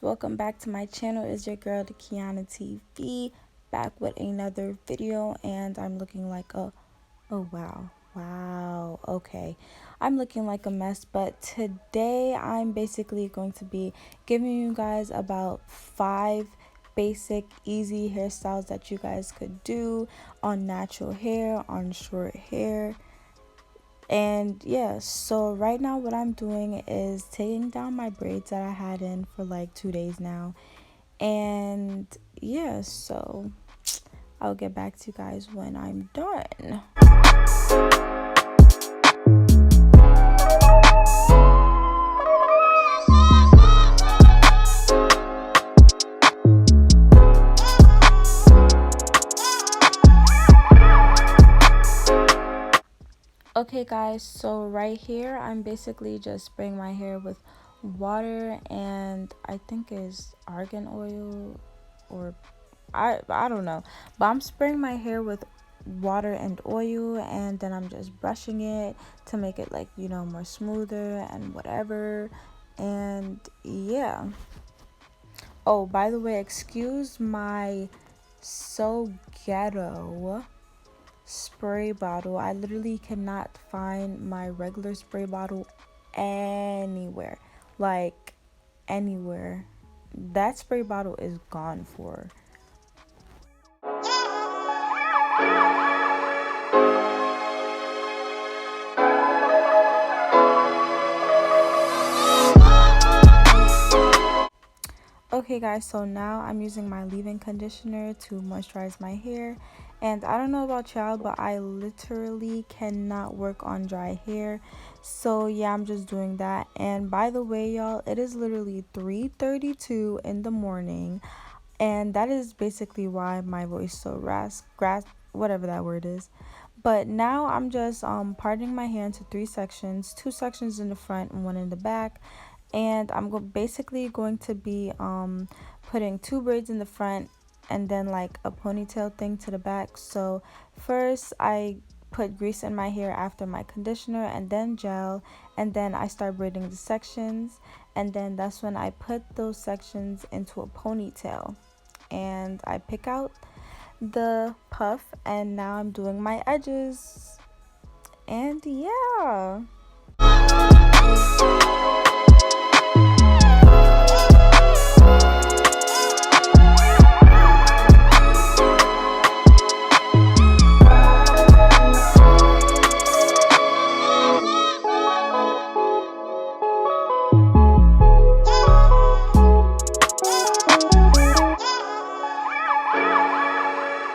Welcome back to my channel. It's your girl, the Kiana TV, back with another video, and I'm looking like a wow, okay, I'm looking like a mess, but today I'm basically going to be giving you guys about 5 basic easy hairstyles that you guys could do on natural hair, on short hair. And yeah, so right now what I'm doing is taking down my braids that I had in for like 2 days now. And yeah, so I'll get back to you guys when I'm done. Okay guys, so right here I'm basically just spraying my hair with water and I think is argan oil, or I don't know, but I'm spraying my hair with water and oil, and then I'm just brushing it to make it, like, you know, more smoother and whatever. And yeah, oh, by the way, excuse my so ghetto spray bottle. I literally cannot find my regular spray bottle anywhere, like anywhere. That spray bottle is gone for. Okay guys, so now I'm using my leave-in conditioner to moisturize my hair. And I don't know about y'all, but I literally cannot work on dry hair. So yeah, I'm just doing that. And by the way, y'all, it is literally 3:32 in the morning. And that is basically why my voice is so whatever that word is. But now I'm just parting my hair into 3 sections, 2 sections in the front and 1 in the back. And I'm basically going to be putting 2 braids in the front and then like a ponytail thing to the back. So first I put grease in my hair after my conditioner and then gel, and then I start braiding the sections, and then that's when I put those sections into a ponytail and I pick out the puff, and now I'm doing my edges. And yeah.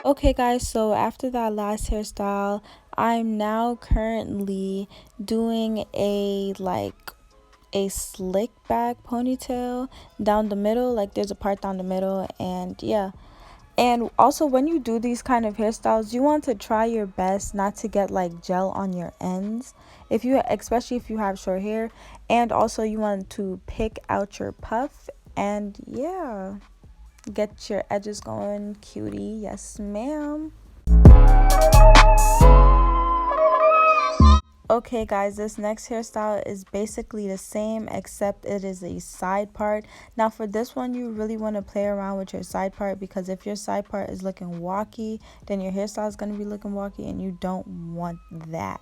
Okay guys, so after that last hairstyle, I'm now currently doing a slick back ponytail down the middle. Like, there's a part down the middle, and yeah. And also, when you do these kind of hairstyles, you want to try your best not to get like gel on your ends, especially if you have short hair. And also you want to pick out your puff, and yeah, get your edges going, cutie. Yes ma'am. Okay guys, this next hairstyle is basically the same, except it is a side part. Now for this one, you really want to play around with your side part, because if your side part is looking walky, then your hairstyle is going to be looking walky, and you don't want that.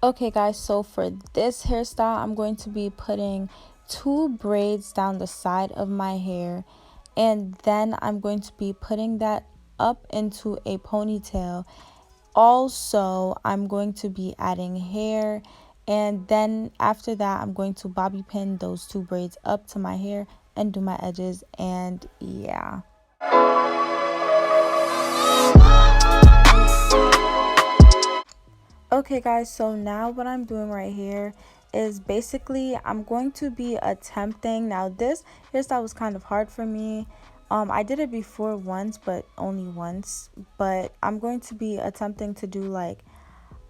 Okay guys, so for this hairstyle, I'm going to be putting 2 braids down the side of my hair, and then I'm going to be putting that up into a ponytail. Also, I'm going to be adding hair, and then after that I'm going to bobby pin those 2 braids up to my hair and do my edges. And yeah. Okay guys, so now what I'm doing right here is basically I'm going to be attempting, now this hairstyle was kind of hard for me. I did it before once, but only once. But I'm going to be attempting to do like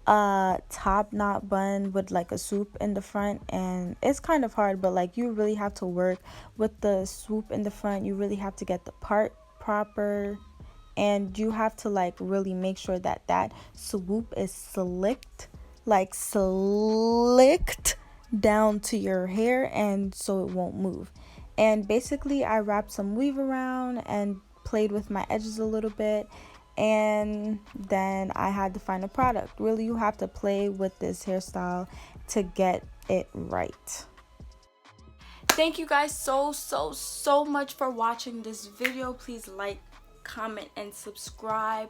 a top knot bun with like a swoop in the front, and it's kind of hard, but like you really have to work with the swoop in the front. You really have to get the part proper, and you have to like really make sure that that swoop is slicked, like slicked down to your hair, and so it won't move. And basically I wrapped some weave around and played with my edges a little bit, and then I had to find a product. Really, you have to play with this hairstyle to get it right. Thank you guys so much for watching this video. Please like, comment, and subscribe,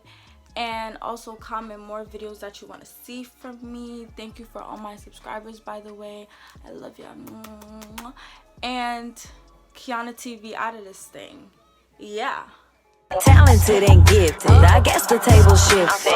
and also comment more videos that you want to see from me. Thank you for all my subscribers, by the way. I love y'all. And Kiana TV out of this thing. Yeah. Talented and gifted, I guess the table shifted.